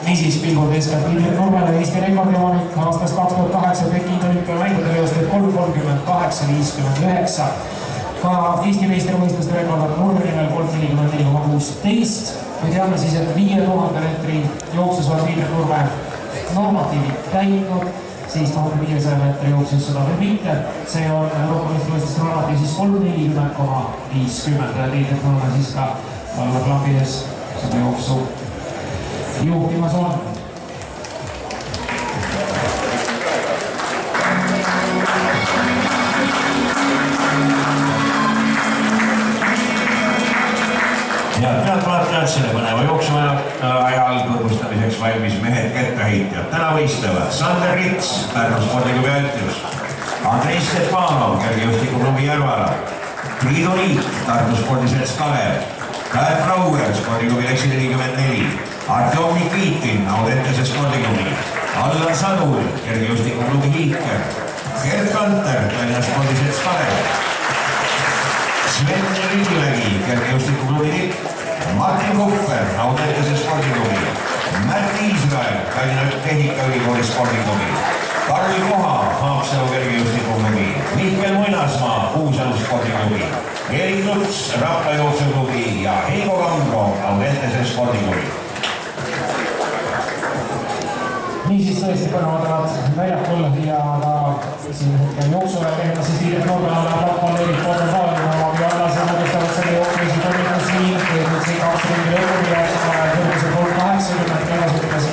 Niisiis pilgud eeskätt Indrek Nurmele, Eesti rekordiomanik aastast 2008 Peking olümpiamängudel joostud 3:38:59. Ka Eesti meistrivõistluste rekord on Nurme nimel 3:44,16. Me teame siis, et 5000 meetri jooksus on Indrek Nurme normatiivi täitnud, siis 1500 meetri jooksus seda veel mitte. See on Euroopa meistrivõistluste normatiiv siis 3:40,50 ja Indrek Nurme siis ka alla klambi ees seda jooksu juhtimas on. Head vaatajad, selle põneva jooksuaja ajal tutvustamiseks valmis mehed kettaheitjad. Täna võistlevad Sander Rits, Pärnu spordiklubi Altius, Andrei Stepanov, kergejõustikuklubi Järvala, Priidu Liit, Tartu spordiselts Kalev, Kael Brauer, spordiklubi Leksi 44, Artjom Nikitin, Audentese spordiklubi, Allan Sadur, kergejõustikuklubi Hiiker, Gerd Kanter, Tallinna spordiselts Kalev, Sven Riidimägi, kergejõustikuklubi Tipp, Martin Kupfer, Audentese spordiklubi, Märt Iisrael, Tallinna Tehnikaülikooli spordiklubi, Karl Koha, Haapsalu kergejõustikuklubi, Mihkel Muinasmaa, Kuusalu spordiklubi, Erik Luts, Rapla jooksuklubi ja Heigo Kambro, Audentese spordiklubi. Niisiis tõesti põnevad väljakul ja ka siin jooksule tegemas siis Indrek Nurmele alla kolleegid Portugalina oma Vialase moodustavad selle jooksulisi toimikusi nüüd siin 2 ringi lõpuni ja samale kõrguse 380 keelasutkas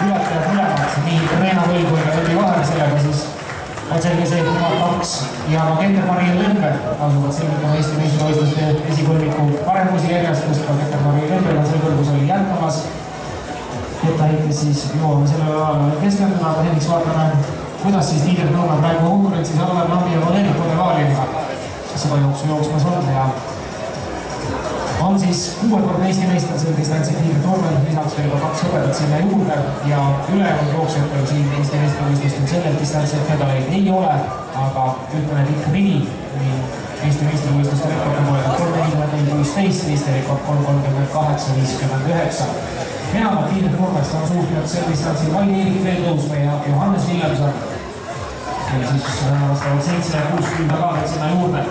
ületajad mõlemad nii Reena Võll kui ka Ebi Vaher sellega siis on selge see, et nemad 2 ja Keter-Marie Lember asuvad selgitama Eesti meistrivõistluste esikõlmiku paremusi järjestust, ka Keter-Marie Lember on selle kõrgusel jätkamas. Kettaheite siis jõuame sellele ajal keskenduda, aga hendiks vaatame, kuidas siis Indrek Nurme praegu konkurentsis Allar Lambi ja Valeri Podevaliga seda jooksu jooksmas on ja on siis 6-kordne Eesti meister sel distantsil Indrek Nurmel, lisaks veel ka 2 hõbedat sinna juurde ja ülejäänud jooksjatel siin Eesti meistrivõistlustel sellel distantsil medaleid ei ole, aga ütleme, et ikka nii Eesti meistrivõistluste rekord on 3:44,16, Eesti rekord 3:38,59. Enamalt Indrek Nurmest on suutnud sel distantsil vaid Erik Veeldõusmäe ja Johannes Villemson. Ja siis vastavalt 7 ja 60 kaadet sinna juurde.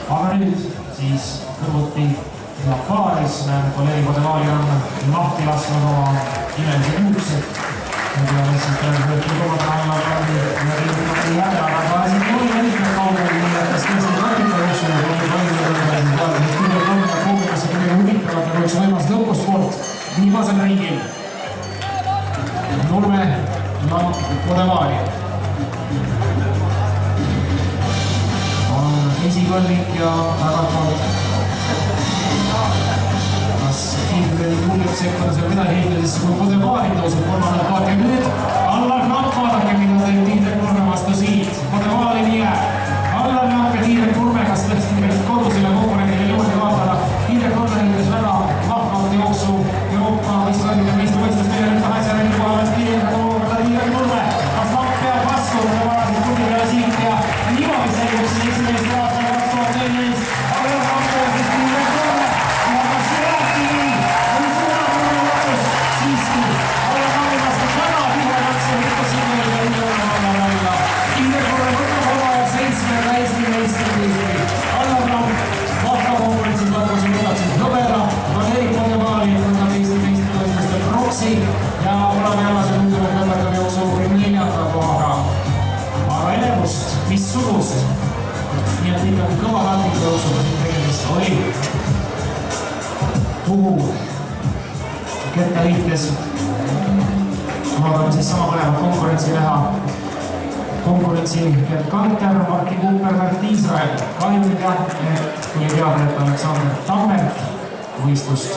Aga nüüd siis kõrvuti Jaak Vaaris, näeme, kolleegi Podevali on lahti lasknud oma imelise juukse. Ja teame siis praegu võetud omad alla kandi ja riikati häda, aga siin oli välitanud kaugel, nii et tõesti praktika jooksul oli palju siis Indrek Nurme kogumasse kõige huvitavat ja võiks võimas lõpusport viimasel ringil. Nurme ja Podevali on esikõlvik ja tagantpoolt. Kas Indrek kuulib sekkuda seal midagi Indrekisse, kui Podevali tõuseb kolmandal paat ja nüüd Allar Kramp, vaadake, mida teeb Indrek Nurme vastu siit. Podevali nii jääb. Allar Kramp ja Indrek Nurme, kas tõesti kodusele konkurendile juurde vaatada. Indrek Nurme näitas väga vahvat jooksu Euroopa viskõlvika meistrivõistluste 8 ringi kohapealt kiirendab olukorda Indrek Nurme. Kas Lamp peab vastu, ta varasid kurdi peale siit ja niimoodi selgus 17 aastal 2014. Allar Kramp tõusis Indrek Nurme ja kas see lähebki nii? Oli suunaturne lõpus siiski. Allar Kramp vastab väga tihe katse, võtta siin veel Indrek Nurme alla. Indrek Nurme võtab oma 7 Eesti meistritiitli. Allar Kramp vahva konkurentsis lõpus võtaksid hõbeda, Valeri Podevali võtab Eesti meistrivõistluste proksi ja Olav Järvase tunduvalt lõpetab jooksu 4. kohaga. Aga elevust, missugust? Nii et ikkagi kõva vääringu jooksuga siin tegemist oli. Tuhu kettaheites. Vaatame siis sama mõlemad konkurentsi näha. Konkurentsi Gerd Kanter, Martin Kupfer, Märt Iisrael. Kahjulik jah, et tuli teada, et Aleksander Tammert võistlust